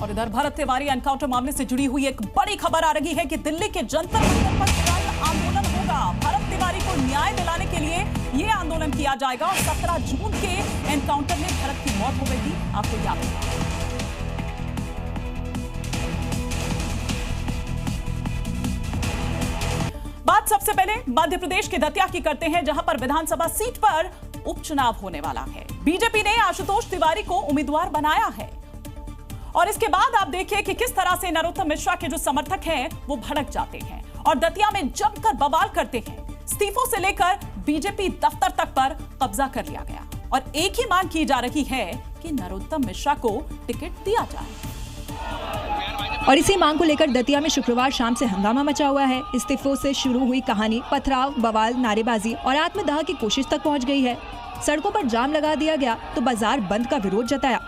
और इधर भरत तिवारी एनकाउंटर मामले से जुड़ी हुई एक बड़ी खबर आ रही है कि दिल्ली के जंतर मंतर पर कल आंदोलन होगा। भरत तिवारी को न्याय दिलाने के लिए यह आंदोलन किया जाएगा और 17 जून के एनकाउंटर में भरत की मौत हो गई थी, आपको याद है। बात सबसे पहले मध्य प्रदेश के दतिया की करते हैं, जहां पर विधानसभा सीट पर उपचुनाव होने वाला है। बीजेपी ने आशुतोष तिवारी को उम्मीदवार बनाया है और इसके बाद आप देखिए कि किस तरह से नरोत्तम मिश्रा के जो समर्थक हैं वो भड़क जाते हैं और दतिया में जमकर बवाल करते हैं। इस्तीफों से लेकर बीजेपी दफ्तर तक पर कब्जा कर लिया गया और एक ही मांग की जा रही है कि नरोत्तम मिश्रा को टिकट दिया जाए। और इसी मांग को लेकर दतिया में शुक्रवार शाम से हंगामा मचा हुआ है। इस्तीफों से शुरू हुई कहानी पथराव, बवाल, नारेबाजी और आत्मदाह की कोशिश तक पहुंच गई है। सड़कों पर जाम लगा दिया गया तो बाजार बंद का विरोध जताया।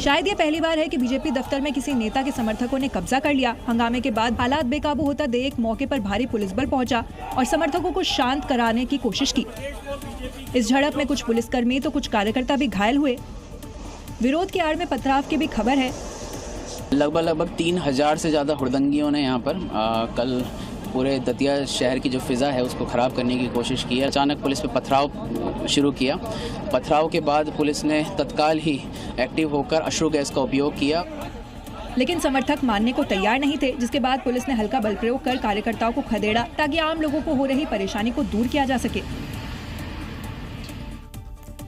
शायद ये पहली बार है कि बीजेपी दफ्तर में किसी नेता के समर्थकों ने कब्जा कर लिया। हंगामे के बाद हालात बेकाबू होता देख मौके पर भारी पुलिस बल पहुंचा और समर्थकों को शांत कराने की कोशिश की। इस झड़प में कुछ पुलिसकर्मी तो कुछ कार्यकर्ता भी घायल हुए। विरोध की आड़ में पथराव की भी खबर है। लगभग 3000 से ज़्यादा हुड़दंगियों ने यहाँ पर कल पूरे दतिया शहर की जो फिज़ा है उसको ख़राब करने की कोशिश की है। अचानक पुलिस पे पथराव शुरू किया। पथराव के बाद पुलिस ने तत्काल ही एक्टिव होकर अश्रु गैस का उपयोग किया, लेकिन समर्थक मानने को तैयार नहीं थे, जिसके बाद पुलिस ने हल्का बल प्रयोग कर कार्यकर्ताओं को खदेड़ा ताकि आम लोगों को हो रही परेशानी को दूर किया जा सके।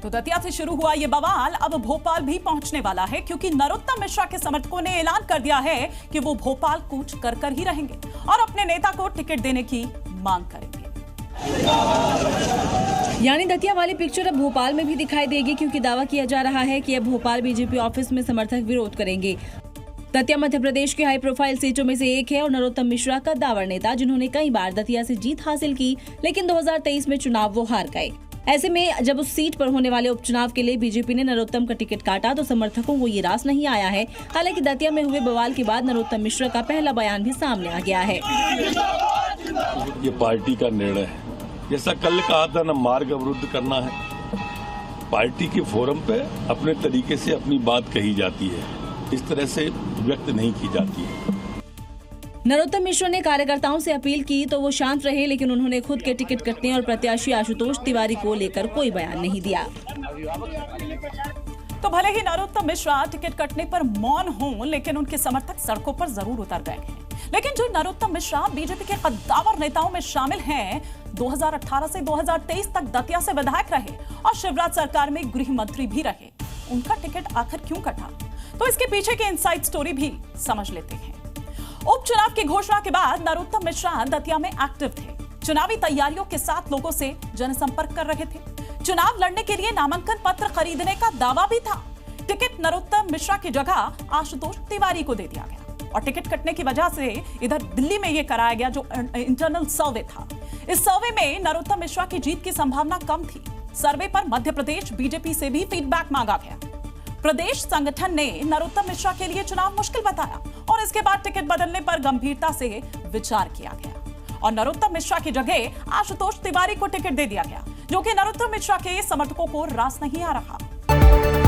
तो दतिया से शुरू हुआ ये बवाल अब भोपाल भी पहुंचने वाला है, क्योंकि नरोत्तम मिश्रा के समर्थकों ने ऐलान कर दिया है कि वो भोपाल कूच कर ही रहेंगे और अपने नेता को टिकट देने की मांग करेंगे। यानी दतिया वाली पिक्चर अब भोपाल में भी दिखाई देगी, क्योंकि दावा किया जा रहा है कि अब भोपाल बीजेपी ऑफिस में समर्थक विरोध करेंगे। दतिया मध्य प्रदेश की हाई प्रोफाइल सीटों में से एक है और नरोत्तम मिश्रा का दावर नेता, जिन्होंने कई बार दतिया से जीत हासिल की, लेकिन 2023 में चुनाव वो हार गए। ऐसे में जब उस सीट पर होने वाले उपचुनाव के लिए बीजेपी ने नरोत्तम का टिकट काटा तो समर्थकों को ये रास नहीं आया है। हालांकि दतिया में हुए बवाल के बाद नरोत्तम मिश्रा का पहला बयान भी सामने आ गया है। ये पार्टी का निर्णय है। जैसा कल कहा था ना, मार्ग अवरुद्ध करना है। पार्टी के फोरम पे अपने तरीके से अपनी बात कही जाती है, इस तरह से व्यक्त नहीं की जाती है। नरोत्तम मिश्रा ने कार्यकर्ताओं से अपील की तो वो शांत रहे, लेकिन उन्होंने खुद के टिकट कटने और प्रत्याशी आशुतोष तिवारी को लेकर कोई बयान नहीं दिया। तो भले ही नरोत्तम मिश्रा टिकट कटने पर मौन हों, लेकिन उनके समर्थक सड़कों पर जरूर उतर गए हैं। लेकिन जो नरोत्तम मिश्रा बीजेपी के कद्दावर नेताओं में शामिल हैं, 2018 से 2023 तक दतिया से विधायक रहे और शिवराज सरकार में गृह मंत्री भी रहे, उनका टिकट आखिर क्यों कटा? तो इसके पीछे की इनसाइड स्टोरी भी समझ लेते हैं। उपचुनाव की घोषणा के बाद नरोत्तम मिश्रा दतिया में एक्टिव थे। चुनावी तैयारियों के साथ लोगों से जनसंपर्क कर रहे थे। चुनाव लड़ने के लिए नामांकन पत्र खरीदने का दावा भी था। टिकट नरोत्तम मिश्रा की जगह आशुतोष तिवारी को दे दिया गया और टिकट कटने की वजह से इधर दिल्ली में यह कराया गया जो इंटरनल सर्वे था। इस सर्वे में नरोत्तम मिश्रा की जीत की संभावना कम थी। सर्वे पर मध्य प्रदेश बीजेपी से भी फीडबैक मांगा गया। प्रदेश संगठन ने नरोत्तम मिश्रा के लिए चुनाव मुश्किल बताया और इसके बाद टिकट बदलने पर गंभीरता से विचार किया गया और नरोत्तम मिश्रा की जगह आशुतोष तिवारी को टिकट दे दिया गया, जो कि नरोत्तम मिश्रा के समर्थकों को रास नहीं आ रहा।